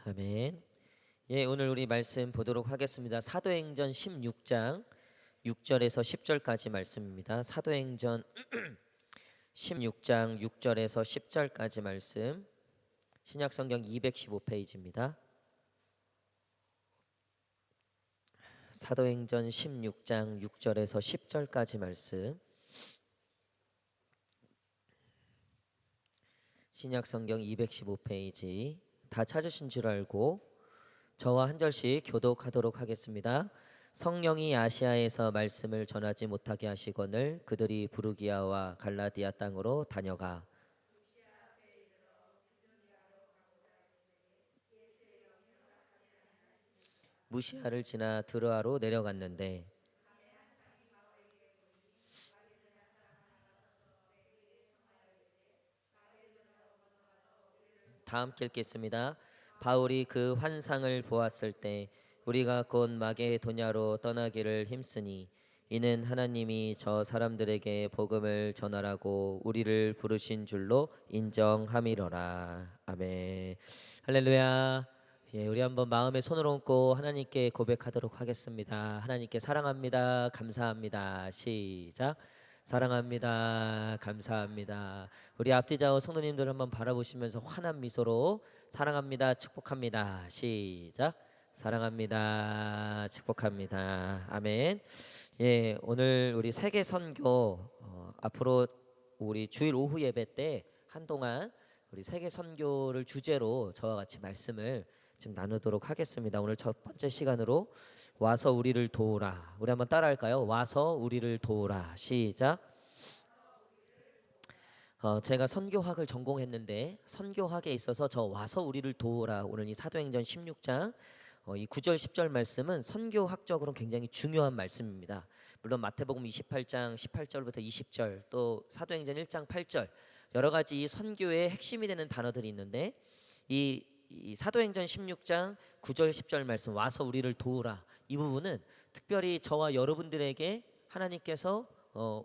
아멘. 예, 오늘 우리 말씀 보도록 하겠습니다. 사도행전 16장 6절에서 10절까지 말씀입니다. 사도행전 16장 6절에서 10절까지 말씀. 신약성경 215페이지입니다. 사도행전 16장 6절에서 10절까지 말씀. 신약성경 215페이지 다 찾으신 줄 알고 저와 한 절씩 교독하도록 하겠습니다. 성령이 아시아에서 말씀을 전하지 못하게 하시거늘 그들이 부르기아와 갈라디아 땅으로 다녀가 무시아를 지나 드르아로 내려갔는데, 다 함께 읽겠습니다. 바울이 그 환상을 보았을 때 우리가 곧 마게도냐로 떠나기를 힘쓰니 이는 하나님이 저 사람들에게 복음을 전하라고 우리를 부르신 줄로 인정함이로라. 아멘. 할렐루야. 예, 우리 한번 마음에 손을 얹고 하나님께 고백하도록 하겠습니다. 하나님께 사랑합니다. 감사합니다. 시작. 사랑합니다. 감사합니다. 우리 앞뒤 좌우 성도님들 한번 바라보시면서 환한 미소로 사랑합니다. 축복합니다. 시작. 사랑합니다. 축복합니다. 아멘. 예, 오늘 우리 세계 선교 앞으로 우리 주일 오후 예배 때 한동안 우리 세계 선교를 주제로 저와 같이 말씀을 좀 나누도록 하겠습니다. 오늘 첫 번째 시간으로 와서 우리를 도우라. 우리 한번 따라할까요? 와서 우리를 도우라. 시작. 제가 선교학을 전공했는데 선교학에 있어서 저 와서 우리를 도우라. 오늘 이 사도행전 16장 이 9절 10절 말씀은 선교학적으로 굉장히 중요한 말씀입니다. 물론 마태복음 28장 18절부터 20절 또 사도행전 1장 8절 여러 가지 선교의 핵심이 되는 단어들이 있는데 이 사도행전 16장 9절 10절 말씀 와서 우리를 도우라 이 부분은 특별히 저와 여러분들에게 하나님께서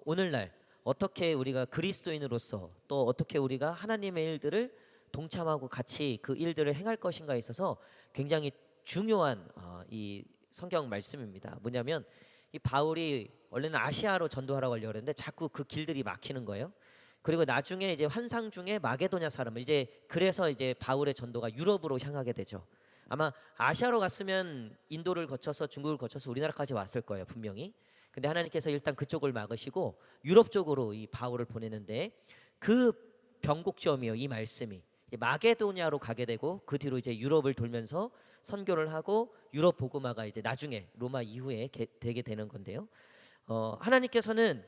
오늘날 어떻게 우리가 그리스도인으로서 또 어떻게 우리가 하나님의 일들을 동참하고 같이 그 일들을 행할 것인가에 있어서 굉장히 중요한 이 성경 말씀입니다. 뭐냐면 이 바울이 원래는 아시아로 전도하라고 하려고 했는데 자꾸 그 길들이 막히는 거예요. 그리고 나중에 이제 환상 중에 마게도냐 사람을 이제 그래서 이제 바울의 전도가 유럽으로 향하게 되죠. 아마 아시아로 갔으면 인도를 거쳐서 중국을 거쳐서 우리나라까지 왔을 거예요, 분명히. 근데 하나님께서 일단 그쪽을 막으시고 유럽 쪽으로 이 바울을 보내는데 그 변곡점이에요, 이 말씀이. 이제 마게도냐로 가게 되고 그 뒤로 이제 유럽을 돌면서 선교를 하고 유럽 복음화가 이제 나중에 로마 이후에 되게 되는 건데요. 하나님께서는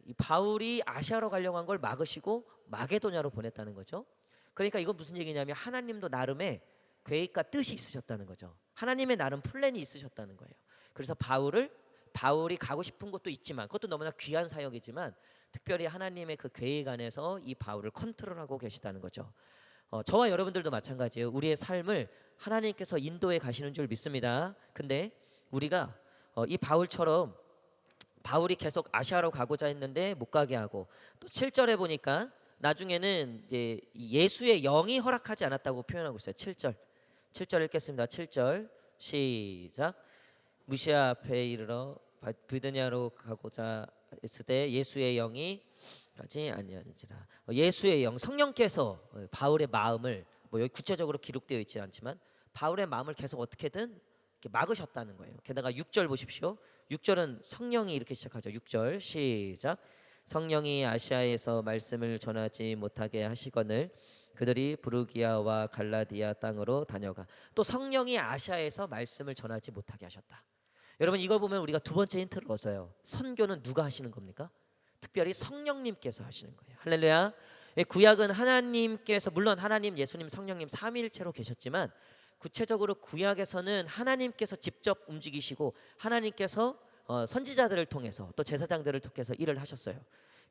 이 바울이 아시아로 가려고 한 걸 막으시고 마게도냐로 보냈다는 거죠. 그러니까 이건 무슨 얘기냐면 하나님도 나름의 계획과 뜻이 있으셨다는 거죠. 하나님의 나름 플랜이 있으셨다는 거예요. 그래서 바울이 가고 싶은 곳도 있지만 그것도 너무나 귀한 사역이지만 특별히 하나님의 그 계획 안에서 이 바울을 컨트롤하고 계시다는 거죠. 저와 여러분들도 마찬가지예요. 우리의 삶을 하나님께서 인도해 가시는 줄 믿습니다. 근데 우리가 이 바울처럼 바울이 계속 아시아로 가고자 했는데 못 가게 하고 또 7절에 보니까 나중에는 이제 예수의 영이 허락하지 않았다고 표현하고 있어요. 7절 읽겠습니다. 7절 시작. 무시아 앞에 이르러 비드냐로 가고자 했을 때 예수의 영이 가지 아니하는지라. 예수의 영 성령께서 바울의 마음을 뭐 여기 구체적으로 기록되어 있지 않지만 바울의 마음을 계속 어떻게든 이렇게 막으셨다는 거예요. 게다가 6절 보십시오. 6절은 성령이 이렇게 시작하죠. 6절 시작. 성령이 아시아에서 말씀을 전하지 못하게 하시거늘 그들이 부르기아와 갈라디아 땅으로 다녀가. 또 성령이 아시아에서 말씀을 전하지 못하게 하셨다. 여러분 이걸 보면 우리가 두 번째 힌트를 얻어요. 선교는 누가 하시는 겁니까? 특별히 성령님께서 하시는 거예요. 할렐루야. 구약은 하나님께서 물론 하나님, 예수님, 성령님 삼위일체로 계셨지만 구체적으로 구약에서는 하나님께서 직접 움직이시고 하나님께서 선지자들을 통해서 또 제사장들을 통해서 일을 하셨어요.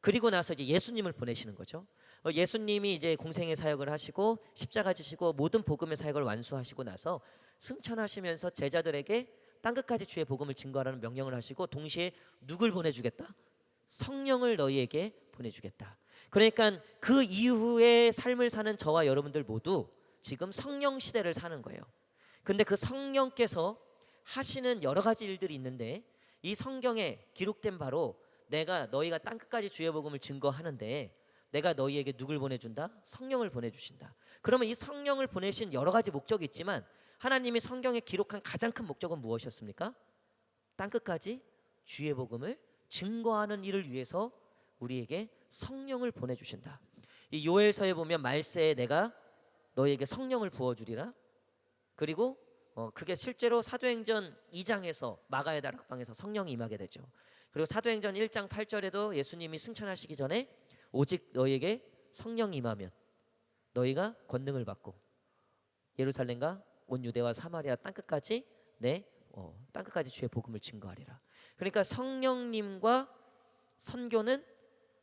그리고 나서 이제 예수님을 보내시는 거죠. 예수님이 이제 공생의 사역을 하시고 십자가 지시고 모든 복음의 사역을 완수하시고 나서 승천하시면서 제자들에게 땅끝까지 주의 복음을 증거하라는 명령을 하시고 동시에 누굴 보내주겠다? 성령을 너희에게 보내주겠다. 그러니까 그 이후의 삶을 사는 저와 여러분들 모두 지금 성령 시대를 사는 거예요. 근데 그 성령께서 하시는 여러 가지 일들이 있는데 이 성경에 기록된 바로 내가 너희가 땅끝까지 주의 복음을 증거하는데 내가 너희에게 누굴 보내준다? 성령을 보내주신다. 그러면 이 성령을 보내신 여러 가지 목적이 있지만 하나님이 성경에 기록한 가장 큰 목적은 무엇이었습니까? 땅끝까지 주의 복음을 증거하는 일을 위해서 우리에게 성령을 보내주신다. 이 요엘서에 보면 말세에 내가 너희에게 성령을 부어주리라. 그리고 그게 실제로 사도행전 2장에서 마가의 다락방에서 성령이 임하게 되죠. 그리고 사도행전 1장 8절에도 예수님이 승천하시기 전에 오직 너희에게 성령이 임하면 너희가 권능을 받고 예루살렘과 온 유대와 사마리아 땅끝까지 땅끝까지 주의 복음을 증거하리라. 그러니까 성령님과 선교는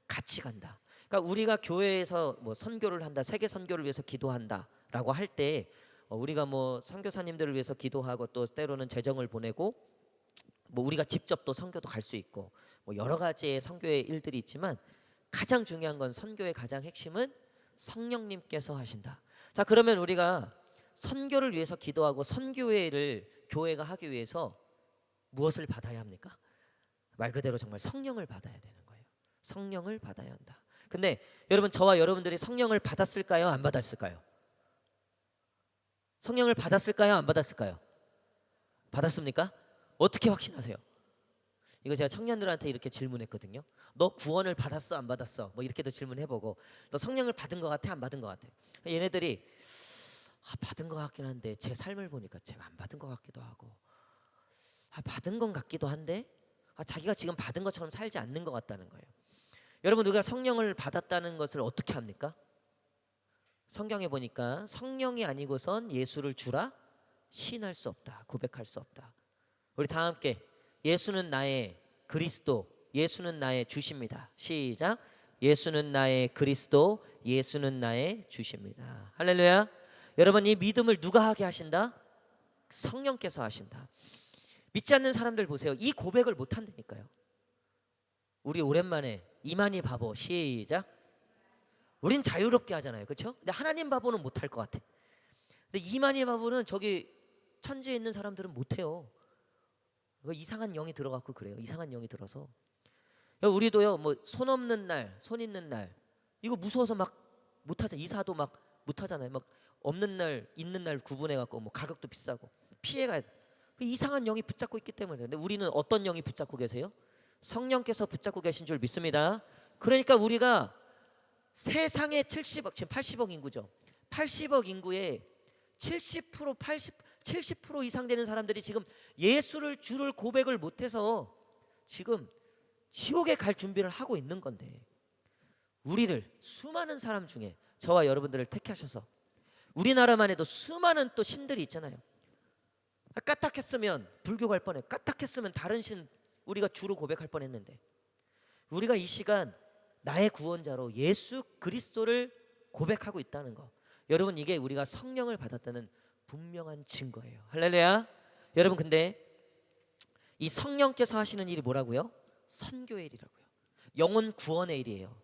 같이 간다. 그러니까 우리가 교회에서 뭐 선교를 한다, 세계 선교를 위해서 기도한다라고 할 때 우리가 뭐 선교사님들을 위해서 기도하고 또 때로는 재정을 보내고 뭐 우리가 직접 또 선교도 갈 수 있고 뭐 여러 가지의 선교의 일들이 있지만 가장 중요한 건 선교의 가장 핵심은 성령님께서 하신다. 자, 그러면 우리가 선교를 위해서 기도하고 선교회를 교회가 하기 위해서 무엇을 받아야 합니까? 말 그대로 정말 성령을 받아야 되는 거예요. 성령을 받아야 한다. 근데 여러분, 저와 여러분들이 성령을 받았을까요? 안 받았을까요? 성령을 받았을까요? 안 받았을까요? 받았습니까? 어떻게 확신하세요? 이거 제가 청년들한테 이렇게 질문했거든요. 너 구원을 받았어? 안 받았어? 뭐 이렇게도 질문해보고, 너 성령을 받은 것 같아? 안 받은 것 같아? 얘네들이 받은 것 같긴 한데 제 삶을 보니까 제가 안 받은 것 같기도 하고, 받은 것 같기도 한데 자기가 지금 받은 것처럼 살지 않는 것 같다는 거예요. 여러분, 우리가 성령을 받았다는 것을 어떻게 합니까? 성경에 보니까 성령이 아니고선 예수를 주라 시인할 수 없다, 고백할 수 없다. 우리 다 함께 예수는 나의 그리스도, 예수는 나의 주십니다. 시작. 예수는 나의 그리스도, 예수는 나의 주십니다. 할렐루야. 여러분, 이 믿음을 누가 하게 하신다? 성령께서 하신다. 믿지 않는 사람들 보세요. 이 고백을 못 한다니까요. 우리 오랜만에 이만희 바보. 시작. 우린 자유롭게 하잖아요, 그렇죠? 근데 하나님 바보는 못할 것 같아. 근데 이만희 바보는 저기 천지에 있는 사람들은 못해요. 이상한 영이 들어갖고 그래요. 이상한 영이 들어서. 우리도요, 뭐 손 없는 날, 손 있는 날, 이거 무서워서 막 못하자. 이사도 막 못하잖아요. 막 없는 날, 있는 날 구분해갖고 뭐 가격도 비싸고 피해가야 돼. 이상한 영이 붙잡고 있기 때문에. 근데 우리는 어떤 영이 붙잡고 계세요? 성령께서 붙잡고 계신 줄 믿습니다. 그러니까 우리가 세상의 70억, 지금 80억 인구죠. 80억 인구의 70%, 70% 이상 되는 사람들이 지금 예수를 주를 고백을 못해서 지금 지옥에 갈 준비를 하고 있는 건데, 우리를 수많은 사람 중에 저와 여러분들을 택하셔서, 우리나라만 해도 수많은 또 신들이 있잖아요. 까딱했으면 불교 갈 뻔해. 까딱했으면 다른 신 우리가 주로 고백할 뻔했는데, 우리가 이 시간 나의 구원자로 예수 그리스도를 고백하고 있다는 거, 여러분, 이게 우리가 성령을 받았다는 분명한 증거예요. 할렐루야. 여러분, 근데 이 성령께서 하시는 일이 뭐라고요? 선교의 일이라고요. 영혼 구원의 일이에요.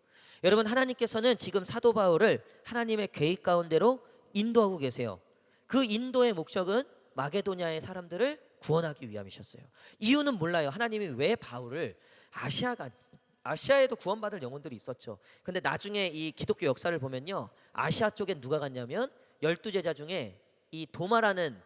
여러분, 하나님께서는 지금 사도 바울을 하나님의 계획 가운데로 인도하고 계세요. 그 인도의 목적은 마게도냐의 사람들을 구원하기 위함이셨어요. 이유는 몰라요. 하나님이 왜 바울을 아시아에도 구원받을 영혼들이 있었죠. 근데 나중에 이 기독교 역사를 보면요, 아시아 쪽엔 누가 갔냐면 12제자 중에 이 도마라는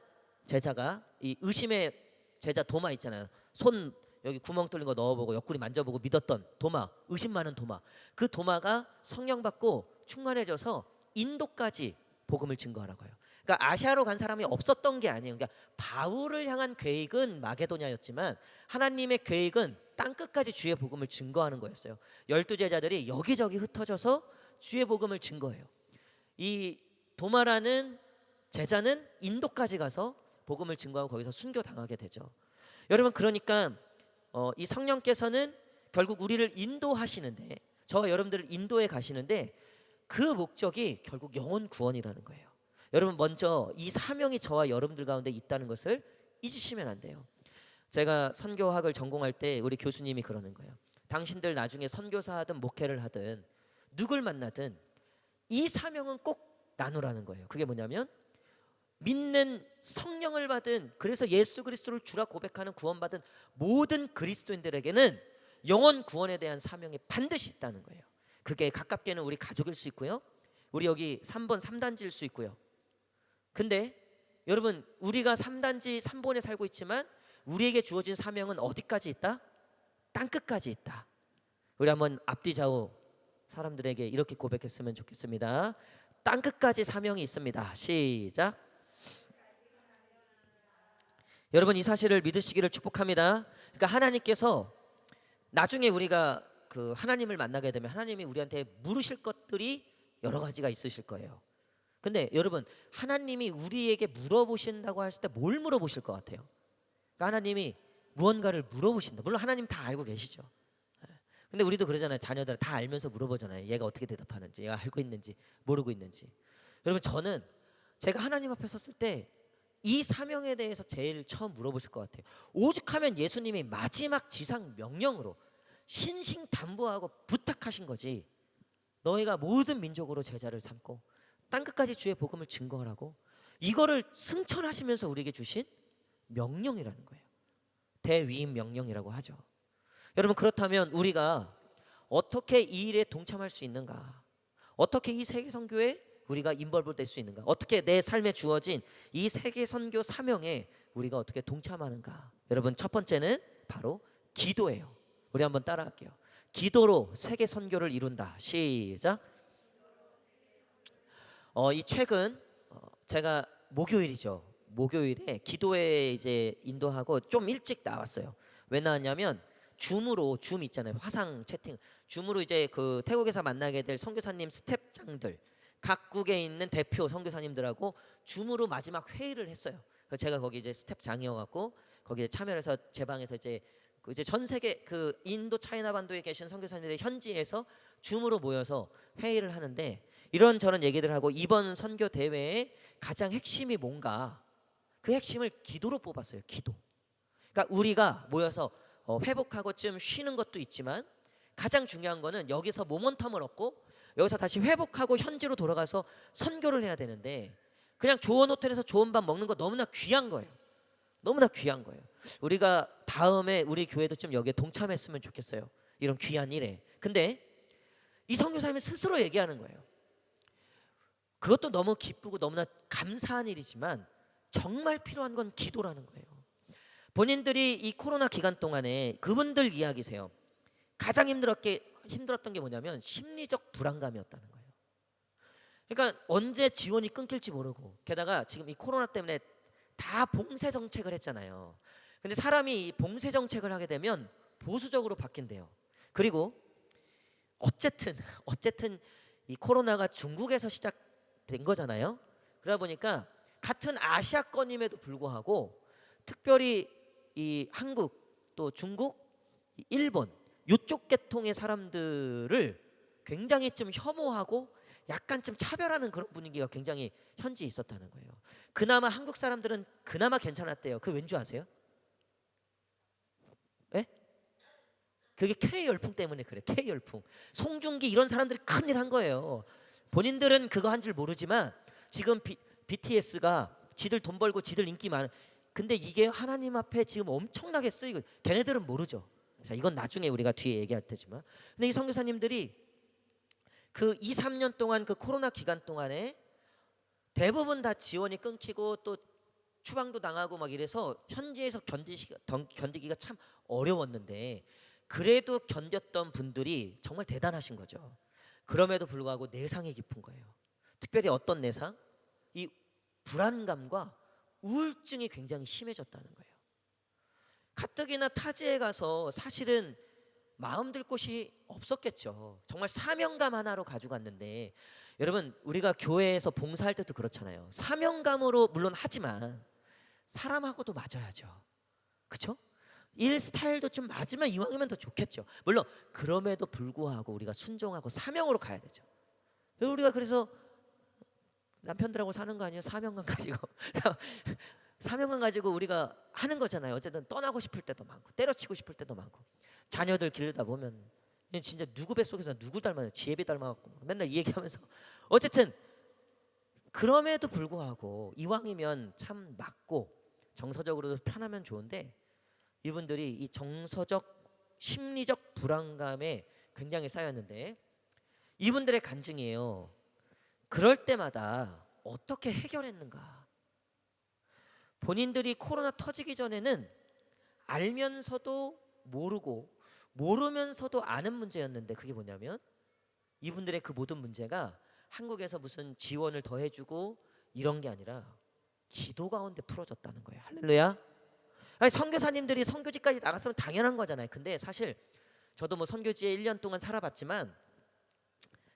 제자가, 이 의심의 제자 도마 있잖아요. 손 여기 구멍 뚫린 거 넣어보고 옆구리 만져보고 믿었던 도마, 의심 많은 도마. 그 도마가 성령 받고 충만해져서 인도까지 복음을 증거하라고 해요. 그러니까 아시아로 간 사람이 없었던 게 아니에요. 그러니까 바울을 향한 계획은 마게도냐였지만 하나님의 계획은 땅끝까지 주의 복음을 증거하는 거였어요. 12제자들이 여기저기 흩어져서 주의 복음을 증거해요. 이 도마라는 제자는 인도까지 가서 복음을 증거하고 거기서 순교당하게 되죠. 여러분, 그러니까 이 성령께서는 결국 우리를 인도하시는데, 저와 여러분들을 인도에 가시는데 그 목적이 결국 영혼 구원이라는 거예요. 여러분, 먼저 이 사명이 저와 여러분들 가운데 있다는 것을 잊으시면 안 돼요. 제가 선교학을 전공할 때 우리 교수님이 그러는 거예요. 당신들 나중에 선교사 하든 목회를 하든 누굴 만나든 이 사명은 꼭 나누라는 거예요. 그게 뭐냐면 믿는 성령을 받은, 그래서 예수 그리스도를 주라 고백하는 구원받은 모든 그리스도인들에게는 영원 구원에 대한 사명이 반드시 있다는 거예요. 그게 가깝게는 우리 가족일 수 있고요, 우리 여기 3번 3단지일 수 있고요. 근데 여러분, 우리가 3단지 3번에 살고 있지만 우리에게 주어진 사명은 어디까지 있다? 땅끝까지 있다. 우리 한번 앞뒤 좌우 사람들에게 이렇게 고백했으면 좋겠습니다. 땅끝까지 사명이 있습니다. 시작. 여러분, 이 사실을 믿으시기를 축복합니다. 그러니까 하나님께서 나중에 우리가 그 하나님을 만나게 되면 하나님이 우리한테 물으실 것들이 여러 가지가 있으실 거예요. 근데 여러분, 하나님이 우리에게 물어보신다고 하실 때 뭘 물어보실 것 같아요? 그러니까 하나님이 무언가를 물어보신다. 물론 하나님 다 알고 계시죠. 근데 우리도 그러잖아요. 자녀들 다 알면서 물어보잖아요. 얘가 어떻게 대답하는지, 얘가 알고 있는지 모르고 있는지. 여러분, 저는 제가 하나님 앞에 섰을 때 이 사명에 대해서 제일 처음 물어보실 것 같아요. 오죽하면 예수님이 마지막 지상 명령으로 신신당부하고 부탁하신 거지, 너희가 모든 민족으로 제자를 삼고 땅끝까지 주의 복음을 증거하라고, 이거를 승천하시면서 우리에게 주신 명령이라는 거예요. 대위임 명령이라고 하죠. 여러분, 그렇다면 우리가 어떻게 이 일에 동참할 수 있는가? 어떻게 이 세계 선교에 우리가 인벌브 될 수 있는가? 어떻게 내 삶에 주어진 이 세계 선교 사명에 우리가 어떻게 동참하는가? 여러분, 첫 번째는 바로 기도예요. 우리 한번 따라할게요. 기도로 세계 선교를 이룬다. 시작. 이 최근 제가 목요일이죠. 목요일에 기도회 이제 인도하고 좀 일찍 나왔어요. 왜 나왔냐면 줌 있잖아요. 화상 채팅. 줌으로 이제 그 태국에서 만나게 될 선교사님 스텝장들, 각국에 있는 대표 선교사님들하고 줌으로 마지막 회의를 했어요. 그래서 제가 거기 이제 스텝장이어갖고 거기에 참여해서 제 방에서 이제 전 세계 그 인도 차이나 반도에 계신 선교사님들의 현지에서 줌으로 모여서 회의를 하는데, 이런저런 얘기들 하고 이번 선교 대회의 가장 핵심이 뭔가, 그 핵심을 기도로 뽑았어요. 기도. 그러니까 우리가 모여서 회복하고 좀 쉬는 것도 있지만 가장 중요한 거는 여기서 모멘텀을 얻고 여기서 다시 회복하고 현지로 돌아가서 선교를 해야 되는데, 그냥 좋은 호텔에서 좋은 밥 먹는 거 너무나 귀한 거예요. 너무나 귀한 거예요. 우리가 다음에 우리 교회도 좀 여기에 동참했으면 좋겠어요. 이런 귀한 일에. 근데 이 선교사님이 스스로 얘기하는 거예요. 그것도 너무 기쁘고 너무나 감사한 일이지만 정말 필요한 건 기도라는 거예요. 본인들이 이 코로나 기간 동안에 그분들 이야기세요. 가장 힘들었던 게 뭐냐면 심리적 불안감이었다는 거예요. 그러니까 언제 지원이 끊길지 모르고, 게다가 지금 이 코로나 때문에 다 봉쇄 정책을 했잖아요. 근데 사람이 이 봉쇄 정책을 하게 되면 보수적으로 바뀐대요. 그리고 어쨌든 이 코로나가 중국에서 시작된 거잖아요. 그러다 보니까 같은 아시아권임에도 불구하고 특별히 이 한국, 또 중국, 일본 이쪽 계통의 사람들을 굉장히 좀 혐오하고 약간 좀 차별하는 그런 분위기가 굉장히 현지에 있었다는 거예요. 그나마 한국 사람들은 그나마 괜찮았대요. 그 왠 줄 아세요? 예? 그게 K 열풍 때문에 그래. K 열풍. 송중기 이런 사람들이 큰일 한 거예요. 본인들은 그거 한 줄 모르지만 지금 BTS가 지들 돈 벌고 지들 인기 많은, 근데 이게 하나님 앞에 지금 엄청나게 쓰이고, 걔네들은 모르죠. 자, 이건 나중에 우리가 뒤에 얘기할 테지만, 근데 이 선교사님들이 그 2, 3년 동안 그 코로나 기간 동안에 대부분 다 지원이 끊기고 또 추방도 당하고 막 이래서 현지에서 견디기가 참 어려웠는데, 그래도 견뎠던 분들이 정말 대단하신 거죠. 그럼에도 불구하고 내상이 깊은 거예요. 특별히 어떤 내상? 이 불안감과 우울증이 굉장히 심해졌다는 거예요. 가뜩이나 타지에 가서 사실은 마음 들 곳이 없었겠죠. 정말 사명감 하나로 가져갔는데, 여러분, 우리가 교회에서 봉사할 때도 그렇잖아요. 사명감으로 물론 하지만 사람하고도 맞아야죠. 그렇죠? 일 스타일도 좀 맞으면 이왕이면 더 좋겠죠. 물론 그럼에도 불구하고 우리가 순종하고 사명으로 가야 되죠. 우리가 그래서 남편들하고 사는 거 아니에요? 사명감 가지고 사명감 가지고 우리가 하는 거잖아요. 어쨌든 떠나고 싶을 때도 많고 때려치고 싶을 때도 많고, 자녀들 기르다 보면 진짜 누구 뱃속에서 누구 닮아요? 지혜비 닮아갖고 맨날 이 얘기하면서 어쨌든 그럼에도 불구하고 이왕이면 참 맞고 정서적으로도 편하면 좋은데 이분들이 이 정서적 심리적 불안감에 굉장히 쌓였는데 이분들의 간증이에요. 그럴 때마다 어떻게 해결했는가. 본인들이 코로나 터지기 전에는 알면서도 모르고 모르면서도 아는 문제였는데 그게 뭐냐면 이분들의 그 모든 문제가 한국에서 무슨 지원을 더 해주고 이런 게 아니라 기도 가운데 풀어졌다는 거예요. 할렐루야. 아니, 선교사님들이 선교지까지 나갔으면 당연한 거잖아요. 근데 사실 저도 뭐 선교지에 1년 동안 살아봤지만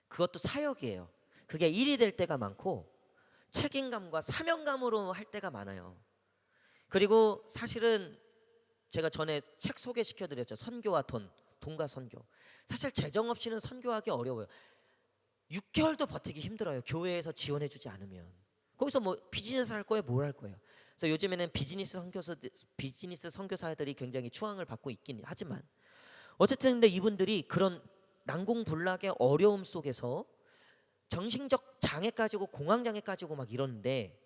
그것도 사역이에요. 그게 일이 될 때가 많고 책임감과 사명감으로 할 때가 많아요. 그리고 사실은 제가 전에 책 소개시켜드렸죠. 선교와 돈과 선교. 사실 재정 없이는 선교하기 어려워요. 6개월도 버티기 힘들어요. 교회에서 지원해주지 않으면. 거기서 뭐 비즈니스 할 거예요, 뭘 할 거예요. 그래서 요즘에는 비즈니스 선교사들이 굉장히 추앙을 받고 있긴 하지만 어쨌든 근데 이분들이 그런 난공불락의 어려움 속에서 정신적 장애까지 고 공황장애까지 고막 이러는데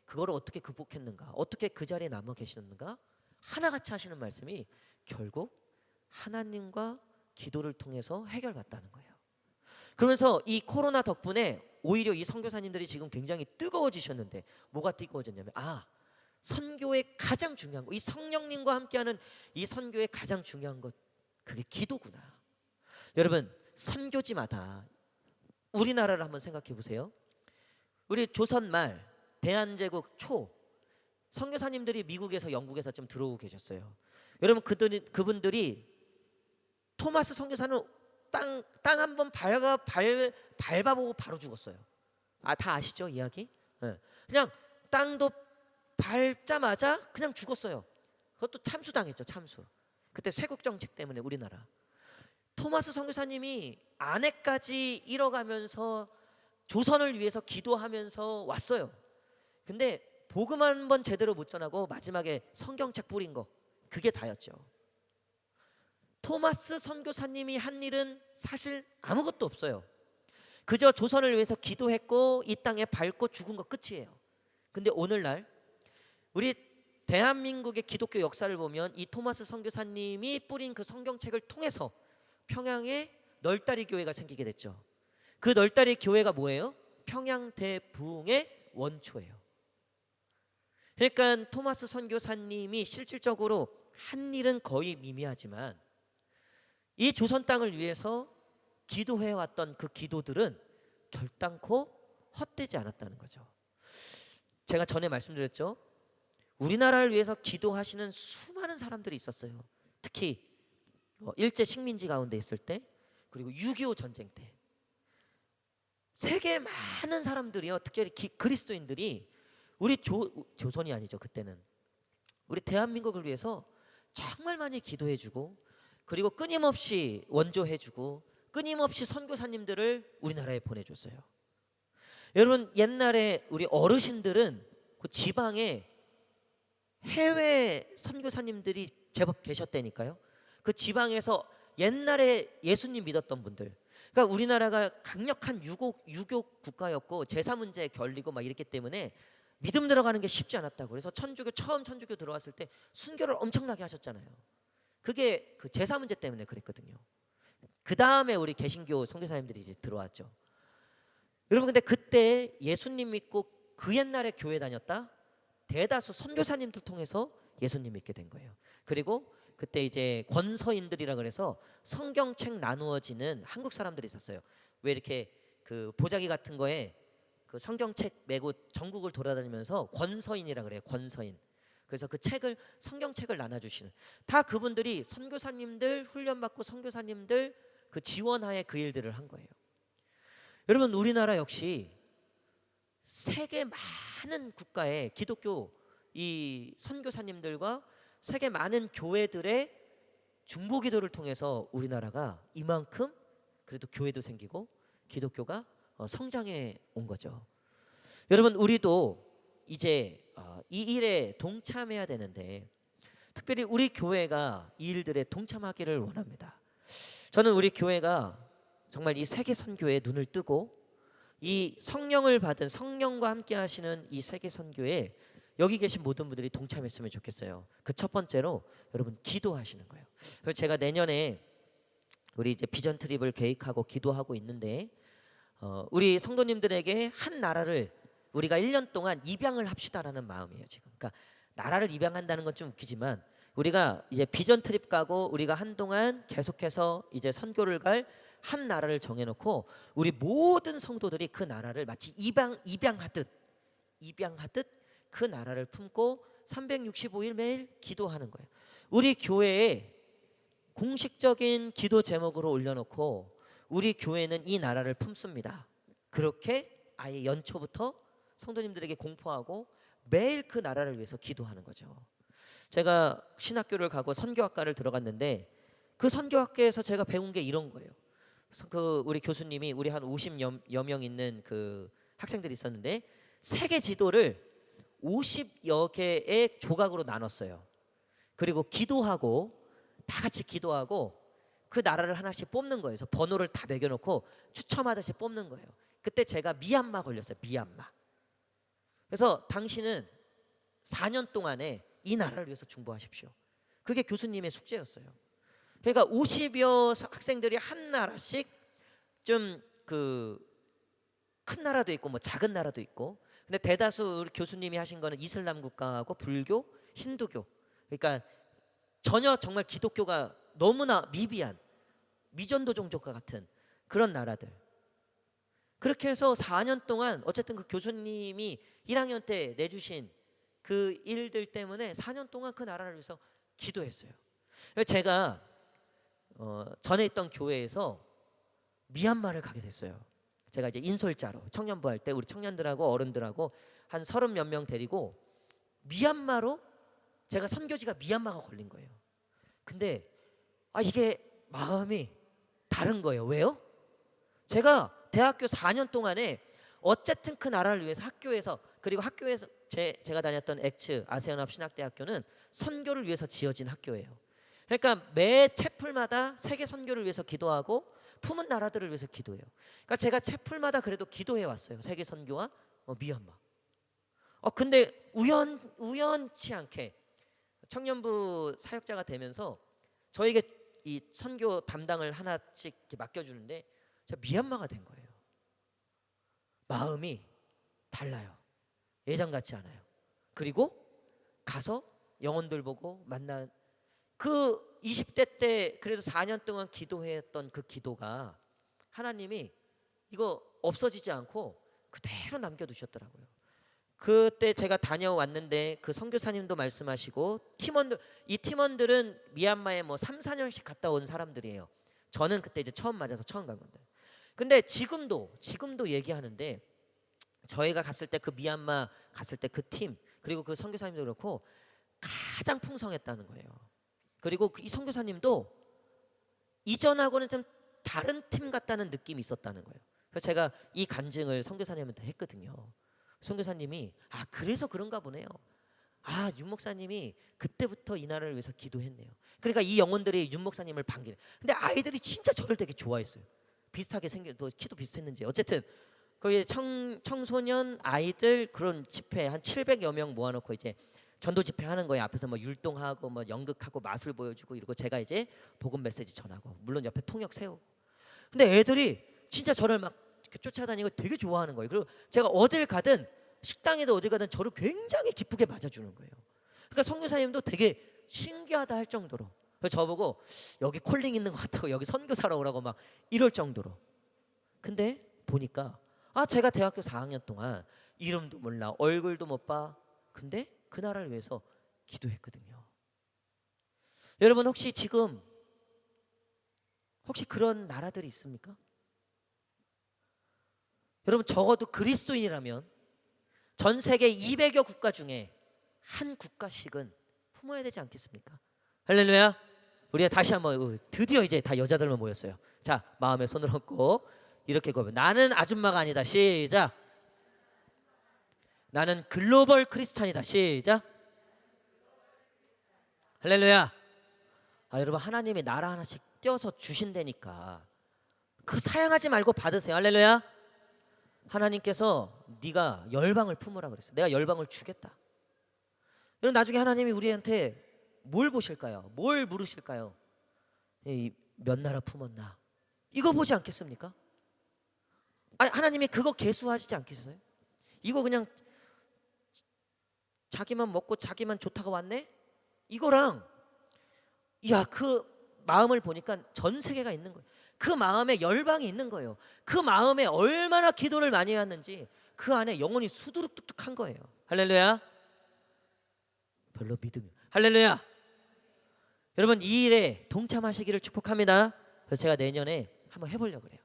그거를 어떻게 극복했는가, 어떻게 그 자리에 남아 계시는가, 하나같이 하시는 말씀이 결국 하나님과 기도를 통해서 해결받다는 거예요. 그러면서 이 코로나 덕분에 오히려 이 선교사님들이 지금 굉장히 뜨거워지셨는데 뭐가 뜨거워졌냐면 선교의 가장 중요한 거, 이 성령님과 함께하는 이 선교의 가장 중요한 것, 그게 기도구나. 여러분 선교지마다 우리나라를 한번 생각해 보세요. 우리 조선 말 대한제국 초 선교사님들이 미국에서 영국에서 좀 들어오고 계셨어요. 여러분 그분들이 토마스 선교사는 땅 한 번 밟아보고 바로 죽었어요. 다 아시죠 이야기? 네. 그냥 땅도 밟자마자 그냥 죽었어요. 그것도 참수당했죠. 참수. 그때 쇄국 정책 때문에 우리나라. 토마스 선교사님이 아내까지 잃어가면서 조선을 위해서 기도하면서 왔어요. 근데 복음 한 번 제대로 못 전하고 마지막에 성경책 뿌린 거 그게 다였죠. 토마스 선교사님이 한 일은 사실 아무것도 없어요. 그저 조선을 위해서 기도했고 이 땅에 밟고 죽은 거 끝이에요. 근데 오늘날 우리 대한민국의 기독교 역사를 보면 이 토마스 선교사님이 뿌린 그 성경책을 통해서 평양에 널다리 교회가 생기게 됐죠. 그 널다리 교회가 뭐예요? 평양 대부흥의 원초예요. 그러니까 토마스 선교사님이 실질적으로 한 일은 거의 미미하지만 이 조선 땅을 위해서 기도해왔던 그 기도들은 결단코 헛되지 않았다는 거죠. 제가 전에 말씀드렸죠. 우리나라를 위해서 기도하시는 수많은 사람들이 있었어요. 특히 일제 식민지 가운데 있을 때, 그리고 6.25 전쟁 때 세계 많은 사람들이요, 특히 그리스도인들이 우리 조선이 아니죠 그때는, 우리 대한민국을 위해서 정말 많이 기도해주고 그리고 끊임없이 원조해주고 끊임없이 선교사님들을 우리나라에 보내줬어요. 여러분 옛날에 우리 어르신들은 그 지방에 해외 선교사님들이 제법 계셨다니까요. 그 지방에서 옛날에 예수님 믿었던 분들, 그러니까 우리나라가 강력한 유교 국가였고 제사 문제에 결리고 막 이랬기 때문에 믿음 들어가는 게 쉽지 않았다고. 그래서 처음 천주교 들어왔을 때 순교를 엄청나게 하셨잖아요. 그게 그 제사 문제 때문에 그랬거든요. 그 다음에 우리 개신교 선교사님들이 이제 들어왔죠. 여러분 근데 그때 예수님 믿고 그 옛날에 교회 다녔다 대다수 선교사님들 통해서 예수님 믿게 된 거예요. 그리고 그때 이제 권서인들이라 그래서 성경책 나누어지는 한국 사람들이 있었어요. 왜 이렇게 그 보자기 같은 거에 그 성경책 메고 전국을 돌아다니면서 권서인이라 그래요. 권서인. 그래서 그 책을 성경책을 나눠주시는, 다 그분들이 선교사님들 훈련받고 선교사님들 그 지원하에 그 일들을 한 거예요. 여러분 우리나라 역시 세계 많은 국가의 기독교 이 선교사님들과 세계 많은 교회들의 중보기도를 통해서 우리나라가 이만큼 그래도 교회도 생기고 기독교가 성장해 온 거죠. 여러분 우리도 이제 이 일에 동참해야 되는데 특별히 우리 교회가 이 일들에 동참하기를 원합니다. 저는 우리 교회가 정말 이 세계 선교에 눈을 뜨고 이 성령을 받은 성령과 함께 하시는 이 세계 선교에 여기 계신 모든 분들이 동참했으면 좋겠어요. 그 첫 번째로 여러분 기도하시는 거예요. 그래서 제가 내년에 우리 이제 비전 트립을 계획하고 기도하고 있는데 우리 성도님들에게 한 나라를 우리가 1년 동안 입양을 합시다라는 마음이에요 지금. 그러니까 나라를 입양한다는 건 좀 웃기지만 우리가 이제 비전 트립 가고 우리가 한동안 계속해서 이제 선교를 갈 한 나라를 정해놓고 우리 모든 성도들이 그 나라를 마치 입양하듯 그 나라를 품고 365일 매일 기도하는 거예요. 우리 교회에 공식적인 기도 제목으로 올려놓고 우리 교회는 이 나라를 품습니다. 그렇게 아예 연초부터 성도님들에게 공포하고 매일 그 나라를 위해서 기도하는 거죠. 제가 신학교를 가고 선교학과를 들어갔는데 그 선교학교에서 제가 배운 게 이런 거예요. 그 우리 교수님이 우리 한 50여 명 있는 그 학생들이 있었는데 세계 지도를 50여 개의 조각으로 나눴어요. 그리고 기도하고 다 같이 기도하고 그 나라를 하나씩 뽑는 거예요. 그래서 번호를 다 매겨놓고 추첨하듯이 뽑는 거예요. 그때 제가 미얀마 걸렸어요. 미얀마. 그래서 당신은 4년 동안에 이 나라를 위해서 중보하십시오. 그게 교수님의 숙제였어요. 그러니까 50여 학생들이 한 나라씩 좀 그 큰 나라도 있고 뭐 작은 나라도 있고, 근데 대다수 우리 교수님이 하신 거는 이슬람 국가하고 불교, 힌두교. 그러니까 전혀 정말 기독교가 너무나 미비한 미전도 종족과 같은 그런 나라들. 그렇게 해서 4년 동안 어쨌든 그 교수님이 1학년 때 내주신 그 일들 때문에 4년 동안 그 나라를 위해서 기도했어요. 제가 전에 있던 교회에서 미얀마를 가게 됐어요. 제가 이제 인솔자로 청년부 할 때 우리 청년들하고 어른들하고 한 30 몇 명 데리고 미얀마로, 제가 선교지가 미얀마가 걸린 거예요. 근데 이게 마음이 다른 거예요. 왜요? 제가 대학교 4년 동안에 어쨌든 그 나라를 위해서 학교에서, 그리고 학교에서 제가 다녔던 엑츠 아세안합신학대학교는 선교를 위해서 지어진 학교예요. 그러니까 매 채플마다 세계 선교를 위해서 기도하고 품은 나라들을 위해서 기도해요. 그러니까 제가 채플마다 그래도 기도해 왔어요. 세계 선교와 미얀마. 근데 우연치 않게 청년부 사역자가 되면서 저에게 이 선교 담당을 하나씩 이렇게 맡겨주는데 제가 미얀마가 된 거예요. 마음이 달라요. 예전 같지 않아요. 그리고 가서 영혼들 보고 만난 그 20대 때 그래도 4년 동안 기도했던 그 기도가 하나님이 이거 없어지지 않고 그대로 남겨두셨더라고요. 그때 제가 다녀왔는데 그 선교사님도 말씀하시고 이 팀원들은 미얀마에 뭐 3, 4년씩 갔다 온 사람들이에요. 저는 그때 이제 처음 맞아서 처음 간 건데. 근데 지금도 얘기하는데 저희가 갔을 때 그 미얀마 갔을 때 그 팀, 그리고 그 선교사님도 그렇고 가장 풍성했다는 거예요. 그리고 이 선교사님도 이전하고는 좀 다른 팀 같다는 느낌이 있었다는 거예요. 그래서 제가 이 간증을 선교사님한테 했거든요. 선교사님이 그래서 그런가 보네요. 윤 목사님이 그때부터 이 나라를 위해서 기도했네요. 그러니까 이 영혼들이 윤 목사님을 반기네. 근데 아이들이 진짜 저를 되게 좋아했어요. 비슷하게 뭐 키도 비슷했는지 어쨌든 거기 청소년 아이들 그런 집회 한 700여 명 모아놓고 이제 전도 집회 하는 거예요. 앞에서 뭐 율동하고 뭐 연극하고 마술 보여주고 이러고 제가 이제 복음 메시지 전하고 물론 옆에 통역 세우고. 근데 애들이 진짜 저를 막 이렇게 쫓아다니고 되게 좋아하는 거예요. 그리고 제가 어딜 가든 식당에도 어딜 가든 저를 굉장히 기쁘게 맞아주는 거예요. 그러니까 선교사님도 되게 신기하다 할 정도로. 그래서 저보고 여기 콜링 있는 것 같다고 여기 선교사로 오라고 막 이럴 정도로. 근데 보니까 제가 대학교 4학년 동안 이름도 몰라 얼굴도 못 봐. 근데 그 나라를 위해서 기도했거든요. 여러분 혹시 그런 나라들이 있습니까? 여러분 적어도 그리스도인이라면 전 세계 200여 국가 중에 한 국가씩은 품어야 되지 않겠습니까? 할렐루야. 우리가 다시 한번 드디어 이제 다 여자들만 모였어요. 자, 마음에 손을 얹고 이렇게 고백. 나는 아줌마가 아니다. 시작. 나는 글로벌 크리스찬이다. 시작. 할렐루야. 여러분 하나님이 나라 하나씩 띄어서 주신다니까 그 사양하지 말고 받으세요. 할렐루야. 하나님께서 네가 열방을 품으라 그랬어. 내가 열방을 주겠다. 그럼 나중에 하나님이 우리한테 뭘 보실까요? 뭘 물으실까요? 몇 나라 품었나? 이거 보지 않겠습니까? 아니, 하나님이 그거 계수하시지 않겠어요? 이거 그냥 자기만 먹고 자기만 좋다가 왔네? 이거랑 그 마음을 보니까 전 세계가 있는 거예요. 그 마음에 열방이 있는 거예요. 그 마음에 얼마나 기도를 많이 해왔는지 그 안에 영혼이 수두룩뚝뚝한 거예요. 할렐루야. 별로 믿음이. 할렐루야. 여러분 이 일에 동참하시기를 축복합니다. 그래서 제가 내년에 한번 해보려고 그래요.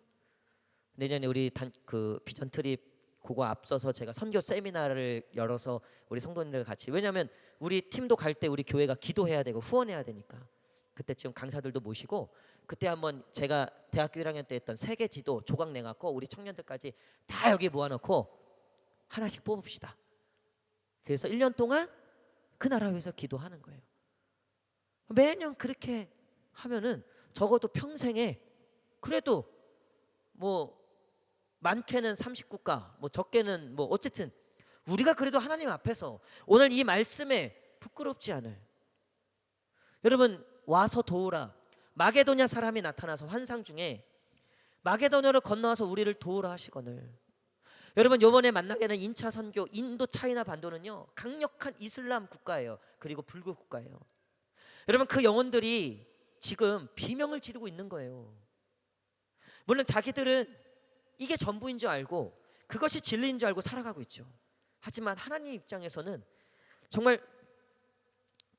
내년에 우리 그 비전 트립 그거 앞서서 제가 선교 세미나를 열어서 우리 성도님들 같이, 왜냐하면 우리 팀도 갈 때 우리 교회가 기도해야 되고 후원해야 되니까 그때쯤 강사들도 모시고 그때 한번 제가 대학교 1학년 때 했던 세계 지도 조각 내갖고 우리 청년들까지 다 여기 모아놓고 하나씩 뽑읍시다. 그래서 1년 동안 그 나라 위해서 기도하는 거예요. 매년 그렇게 하면은 적어도 평생에 그래도 뭐 많게는 30국가, 뭐 적게는 뭐 어쨌든 우리가 그래도 하나님 앞에서 오늘 이 말씀에 부끄럽지 않을, 여러분 와서 도우라. 마게도냐 사람이 나타나서 환상 중에 마게도냐를 건너와서 우리를 도우라 하시거늘. 여러분 요번에 만나게 된 인차 선교 인도 차이나 반도는요 강력한 이슬람 국가예요. 그리고 불교 국가예요. 여러분 그 영혼들이 지금 비명을 지르고 있는 거예요. 물론 자기들은 이게 전부인 줄 알고 그것이 진리인 줄 알고 살아가고 있죠. 하지만 하나님 입장에서는 정말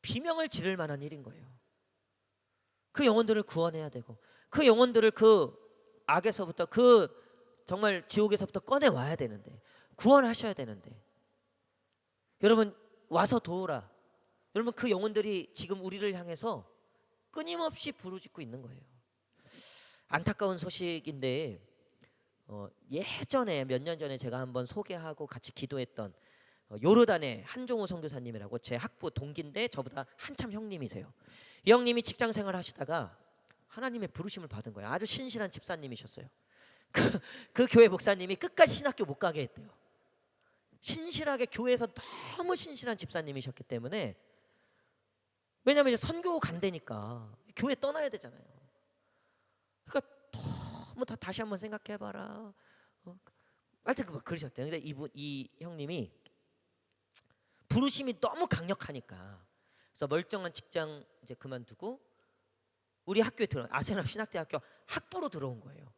비명을 지를 만한 일인 거예요. 그 영혼들을 구원해야 되고 그 영혼들을 그 악에서부터 그 정말 지옥에서부터 꺼내와야 되는데, 구원하셔야 되는데, 여러분 와서 도우라. 여러분 그 영혼들이 지금 우리를 향해서 끊임없이 부르짖고 있는 거예요. 안타까운 소식인데 예전에 몇 년 전에 제가 한번 소개하고 같이 기도했던 요르단의 한종우 선교사님이라고 제 학부 동기인데 저보다 한참 형님이세요. 이 형님이 직장 생활 하시다가 하나님의 부르심을 받은 거예요. 아주 신실한 집사님이셨어요. 그 교회 목사님이 끝까지 신학교 못 가게 했대요. 신실하게 교회에서 너무 신실한 집사님이셨기 때문에, 왜냐하면 이제 선교 간다니까 교회 떠나야 되잖아요. 그러니까 너무 다시 한번 생각해봐라. 하여튼 그러셨대요. 근데 이 형님이 부르심이 너무 강력하니까 그래서 멀쩡한 직장 이제 그만두고 우리 학교에 아세나 신학대학교 학부로 들어온 거예요.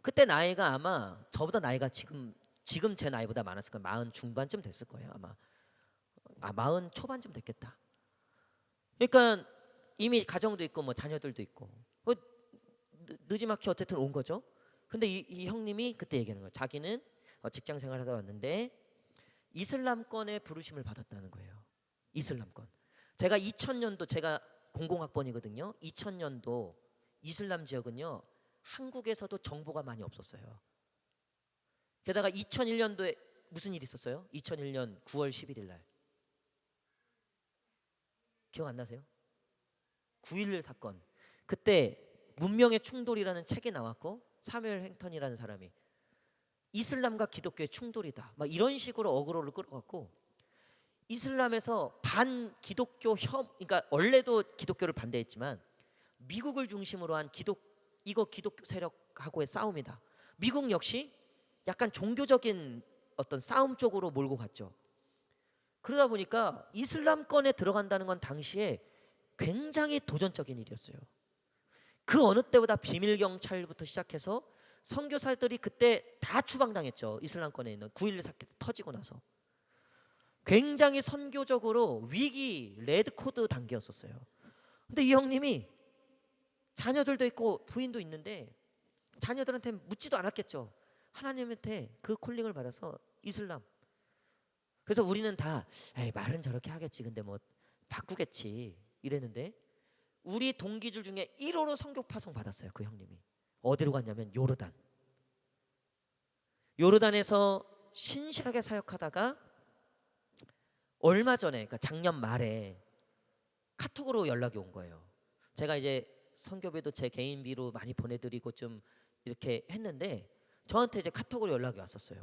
그때 나이가 아마 저보다 나이가 지금 제 나이보다 많았을 거예요. 40 중반쯤 됐을 거예요. 아마 40 초반쯤 됐겠다. 그러니까 이미 가정도 있고 뭐 자녀들도 있고 느지막이 어쨌든 온 거죠. 근데 이 형님이 그때 얘기하는 거예요. 자기는 직장 생활하다 왔는데 이슬람권의 부르심을 받았다는 거예요. 이슬람권. 제가 2000년도 제가 공공학번이거든요. 2000년도 이슬람 지역은요 한국에서도 정보가 많이 없었어요. 게다가 2001년도에 무슨 일이 있었어요? 2001년 9월 11일 날 기억 안 나세요? 9.11 사건. 그때 문명의 충돌이라는 책이 나왔고 사무엘 행턴이라는 사람이 이슬람과 기독교의 충돌이다 막 이런 식으로 어그로를 끌어갖고 이슬람에서 반 기독교 그러니까 원래도 기독교를 반대했지만 미국을 중심으로 한 기독교 세력하고의 싸움이다. 미국 역시 약간 종교적인 어떤 싸움 쪽으로 몰고 갔죠. 그러다 보니까 이슬람권에 들어간다는 건 당시에 굉장히 도전적인 일이었어요. 그 어느 때보다 비밀 경찰부터 시작해서 선교사들이 그때 다 추방당했죠. 이슬람권에 있는 9.11 사건 터지고 나서 굉장히 선교적으로 위기 레드 코드 단계였었어요. 근데 이 형님이 자녀들도 있고 부인도 있는데 자녀들한테 묻지도 않았겠죠. 하나님한테 그 콜링을 받아서 이슬람. 그래서 우리는 다 말은 저렇게 하겠지 근데 뭐 바꾸겠지 이랬는데 우리 동기들 중에 1호로 선교 파송 받았어요. 그 형님이 어디로 갔냐면 요르단에서 신실하게 사역하다가 얼마 전에 그러니까 작년 말에 카톡으로 연락이 온 거예요. 제가 이제 선교비도 제 개인비로 많이 보내드리고 좀 이렇게 했는데 저한테 이제 카톡으로 연락이 왔었어요.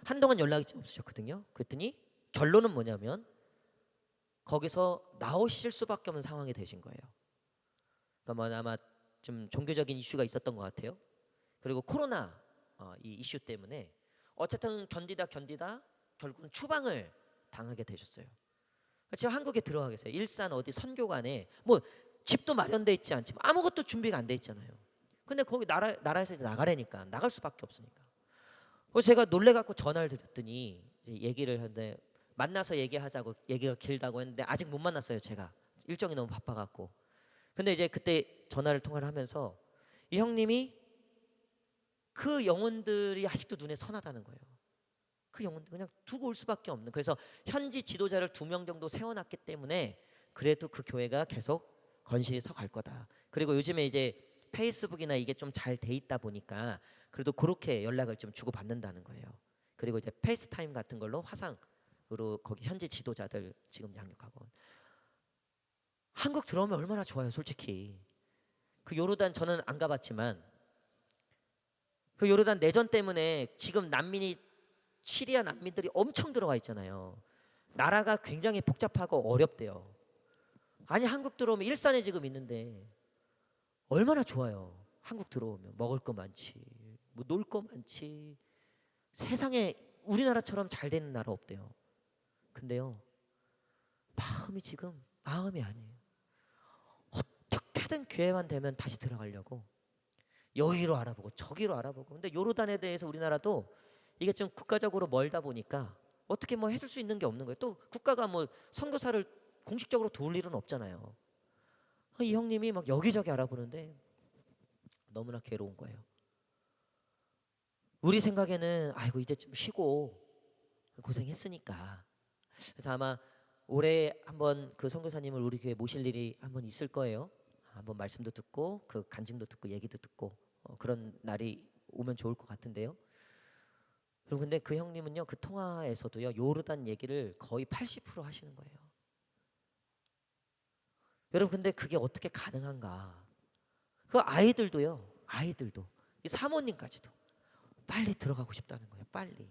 한동안 연락이 좀 없으셨거든요. 그랬더니 결론은 뭐냐면 거기서 나오실 수밖에 없는 상황이 되신 거예요. 그러니까 뭐 아마 좀 종교적인 이슈가 있었던 것 같아요. 그리고 코로나 이 이슈 때문에 어쨌든 견디다 결국은 추방을 당하게 되셨어요. 지금 한국에 들어가 계세요. 일산 어디 선교관에 뭐 집도 마련돼 있지 않지만 아무것도 준비가 안 돼 있잖아요. 근데 거기 나라에서 이제 나가라니까 나갈 수밖에 없으니까. 그래서 제가 놀래갖고 전화를 드렸더니 이제 얘기를 하는데 만나서 얘기하자고 얘기가 길다고 했는데 아직 못 만났어요. 제가 일정이 너무 바빠갖고. 근데 이제 그때 전화를 통화를 하면서 이 형님이 그 영혼들이 아직도 눈에 선하다는 거예요. 그 영혼들 그냥 두고 올 수밖에 없는. 그래서 현지 지도자를 2명 정도 세워놨기 때문에 그래도 그 교회가 계속 건실히 서갈 거다. 그리고 요즘에 이제 페이스북이나 이게 좀 잘 돼 있다 보니까 그래도 그렇게 연락을 좀 주고 받는다는 거예요. 그리고 이제 페이스타임 같은 걸로 화상으로 거기 현지 지도자들 지금 양육하고. 한국 들어오면 얼마나 좋아요, 솔직히. 그 요르단 저는 안 가봤지만 그 요르단 내전 때문에 지금 난민이 시리아 난민들이 엄청 들어와 있잖아요. 나라가 굉장히 복잡하고 어렵대요. 아니 한국 들어오면 일산에 지금 있는데 얼마나 좋아요. 한국 들어오면 먹을 거 많지, 뭐 놀 거 많지. 세상에 우리나라처럼 잘 되는 나라 없대요. 근데요, 마음이 지금 마음이 아니에요. 어떻게든 기회만 되면 다시 들어가려고 여기로 알아보고 저기로 알아보고. 근데 요르단에 대해서 우리나라도 이게 좀 국가적으로 멀다 보니까 어떻게 뭐 해줄 수 있는 게 없는 거예요. 또 국가가 뭐 선교사를 공식적으로 도울 일은 없잖아요. 이 형님이 막 여기저기 알아보는데 너무나 괴로운 거예요. 우리 생각에는 아이고 이제 좀 쉬고 고생했으니까. 그래서 아마 올해 한번 그 선교사님을 우리 교회 모실 일이 한번 있을 거예요. 한번 말씀도 듣고 그 간증도 듣고 얘기도 듣고 그런 날이 오면 좋을 것 같은데요. 그리고 근데 그 형님은요, 그 통화에서도요 요르단 얘기를 거의 80% 하시는 거예요. 여러분 근데 그게 어떻게 가능한가? 그 아이들도 이 사모님까지도 빨리 들어가고 싶다는 거예요. 빨리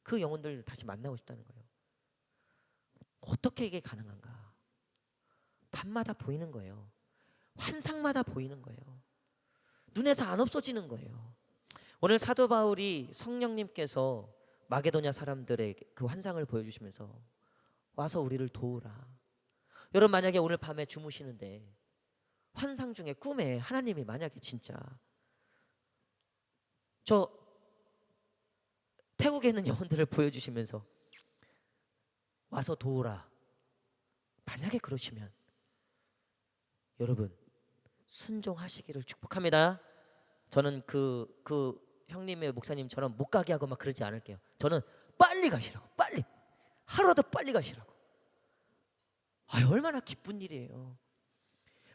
그 영혼들 다시 만나고 싶다는 거예요. 어떻게 이게 가능한가? 밤마다 보이는 거예요. 환상마다 보이는 거예요. 눈에서 안 없어지는 거예요. 오늘 사도 바울이 성령님께서 마게도냐 사람들의 그 환상을 보여주시면서 와서 우리를 도우라. 여러분 만약에 오늘 밤에 주무시는데 환상 중에 꿈에 하나님이 만약에 진짜 저 태국에 있는 영혼들을 보여주시면서 와서 도우라. 만약에 그러시면 여러분 순종하시기를 축복합니다. 저는 그 형님의 목사님처럼 못 가게 하고 막 그러지 않을게요. 저는 빨리 가시라고, 빨리 하루라도 빨리 가시라고. 얼마나 기쁜 일이에요.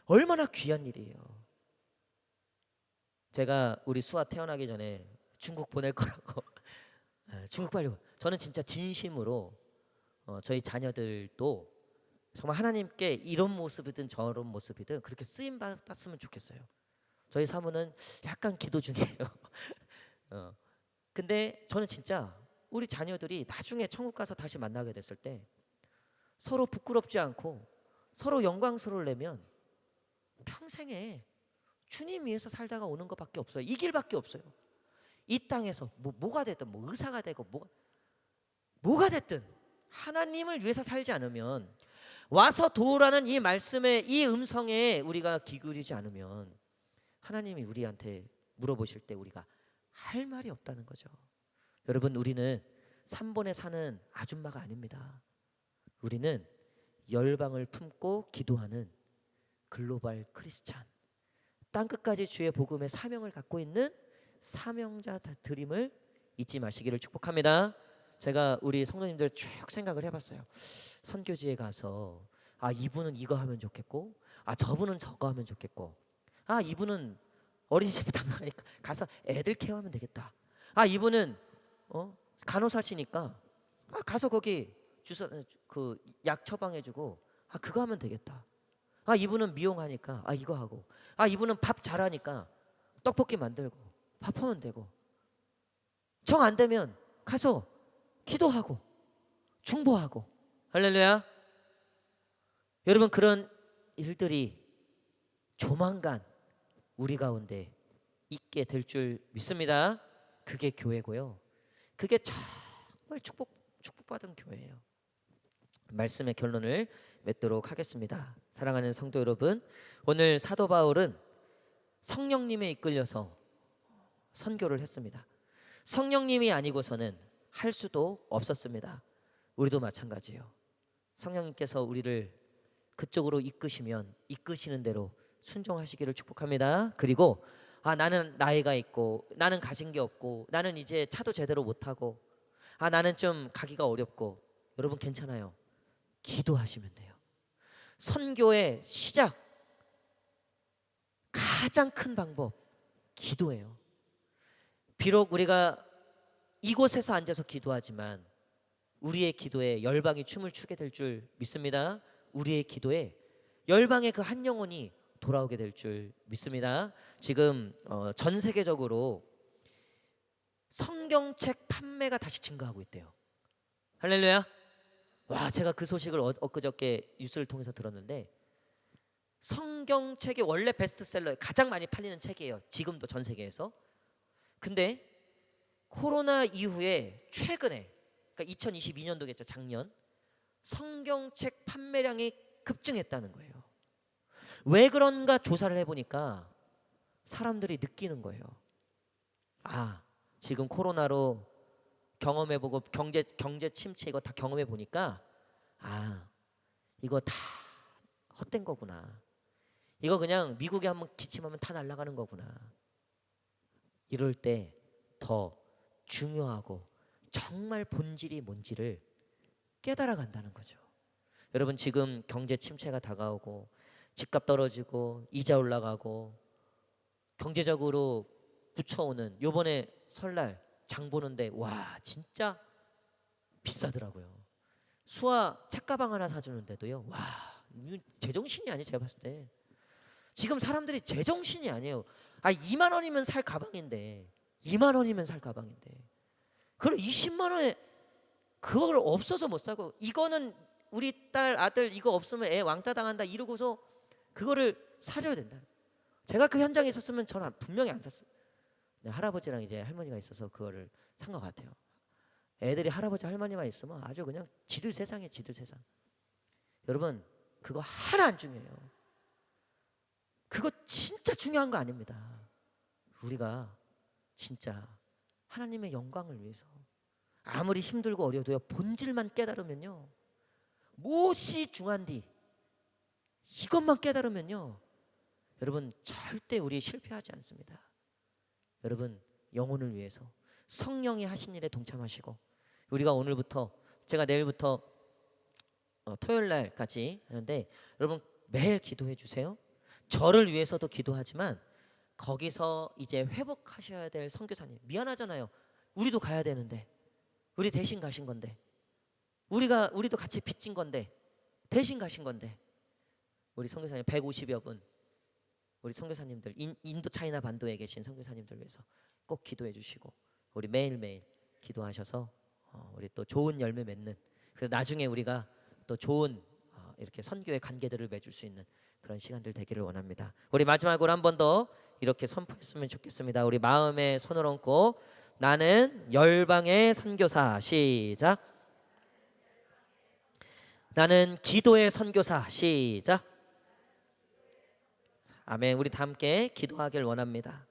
얼마나 귀한 일이에요. 제가 우리 수아 태어나기 전에 중국 보낼 거라고 중국 빨리. 저는 진짜 진심으로 저희 자녀들도 정말 하나님께 이런 모습이든 저런 모습이든 그렇게 쓰임 받았으면 좋겠어요. 저희 사모는 약간 기도 중이에요. 근데 저는 진짜 우리 자녀들이 나중에 천국 가서 다시 만나게 됐을 때 서로 부끄럽지 않고 서로 영광스러우려면 평생에 주님 위해서 살다가 오는 것밖에 없어요. 이 길밖에 없어요. 이 땅에서 뭐가 됐든 뭐 의사가 되고 뭐가 됐든 하나님을 위해서 살지 않으면 와서 도우라는 이 말씀의 이 음성에 우리가 기울이지 않으면 하나님이 우리한테 물어보실 때 우리가 할 말이 없다는 거죠. 여러분 우리는 3번에 사는 아줌마가 아닙니다. 우리는 열방을 품고 기도하는 글로벌 크리스찬, 땅끝까지 주의 복음의 사명을 갖고 있는 사명자 드림을 잊지 마시기를 축복합니다. 제가 우리 성도님들 쭉 생각을 해봤어요. 선교지에 가서 이분은 이거 하면 좋겠고 저분은 저거 하면 좋겠고 이분은 어린이집 담당하니까 가서 애들 케어하면 되겠다. 이분은 간호사시니까 가서 거기 주사 그 약 처방해주고 그거 하면 되겠다. 이분은 미용하니까 이거 하고 이분은 밥 잘하니까 떡볶이 만들고 밥하면 되고 정 안 되면 가서 기도하고 중보하고. 할렐루야. 여러분, 그런 일들이 조만간 우리 가운데 있게 될 줄 믿습니다. 그게 교회고요. 그게 정말 축복받은 교회예요. 말씀의 결론을 맺도록 하겠습니다. 사랑하는 성도 여러분, 오늘 사도 바울은 성령님에 이끌려서 선교를 했습니다. 성령님이 아니고서는 할 수도 없었습니다. 우리도 마찬가지예요. 성령님께서 우리를 그쪽으로 이끄시면 이끄시는 대로 순종하시기를 축복합니다. 그리고 나는 나이가 있고, 나는 가진 게 없고, 나는 이제 차도 제대로 못하고, 나는 좀 가기가 어렵고. 여러분, 괜찮아요. 기도하시면 돼요. 선교의 시작, 가장 큰 방법, 기도예요. 비록 우리가 이곳에서 앉아서 기도하지만 우리의 기도에 열방이 춤을 추게 될 줄 믿습니다. 우리의 기도에 열방의 그 한 영혼이 돌아오게 될 줄 믿습니다. 지금 전 세계적으로 성경책 판매가 다시 증가하고 있대요. 할렐루야. 와, 제가 그 소식을 엊그저께 뉴스를 통해서 들었는데, 성경책이 원래 베스트셀러 가장 많이 팔리는 책이에요. 지금도 전 세계에서. 근데 코로나 이후에 최근에, 그러니까 2022년도겠죠, 작년, 성경책 판매량이 급증했다는 거예요. 왜 그런가 조사를 해보니까 사람들이 느끼는 거예요. 지금 코로나로 경험해보고 경제 침체 이거 다 경험해보니까 이거 다 헛된 거구나. 이거 그냥 미국에 한번 기침하면 다 날아가는 거구나. 이럴 때 더 중요하고 정말 본질이 뭔지를 깨달아 간다는 거죠. 여러분, 지금 경제 침체가 다가오고 집값 떨어지고 이자 올라가고 경제적으로 부쳐오는, 요번에 설날 장 보는데 와, 진짜 비싸더라고요. 수아 책가방 하나 사주는데도요, 와, 제정신이 아니에요. 제가 봤을 때 지금 사람들이 제정신이 아니에요. 2만 원이면 살 가방인데, 2만 원이면 살 가방인데 그걸 20만 원에 그걸 없어서 못 사고, 이거는 우리 딸 아들 이거 없으면 애 왕따 당한다 이러고서 그거를 사줘야 된다. 제가 그 현장에 있었으면 저는 분명히 안 샀어요. 할아버지랑 이제 할머니가 있어서 그거를 산 것 같아요. 애들이 할아버지 할머니만 있으면 아주 그냥 지들 세상에 지들 세상. 여러분, 그거 하나 안 중요해요. 그거 진짜 중요한 거 아닙니다. 우리가 진짜 하나님의 영광을 위해서 아무리 힘들고 어려도요, 본질만 깨달으면요, 무엇이 중한디 이것만 깨달으면요, 여러분 절대 우리 실패하지 않습니다. 여러분, 영혼을 위해서 성령이 하신 일에 동참하시고, 우리가 오늘부터, 제가 내일부터 토요일 날까지 하는데, 여러분 매일 기도해 주세요. 저를 위해서도 기도하지만 거기서 이제 회복하셔야 될 선교사님, 미안하잖아요. 우리도 가야 되는데, 우리 대신 가신 건데, 우리도 같이 빚진 건데, 대신 가신 건데, 우리 선교사님 150여 분, 우리 선교사님들, 인도 차이나 반도에 계신 선교사님들 위해서 꼭 기도해 주시고, 우리 매일매일 기도하셔서 우리 또 좋은 열매 맺는, 그래서 나중에 우리가 또 좋은 이렇게 선교의 관계들을 맺을 수 있는 그런 시간들 되기를 원합니다. 우리 마지막으로 한 번 더 이렇게 선포했으면 좋겠습니다. 우리 마음에 손을 얹고, 나는 열방의 선교사. 시작. 나는 기도의 선교사. 시작. 아멘. 우리 다 함께 기도하길 원합니다.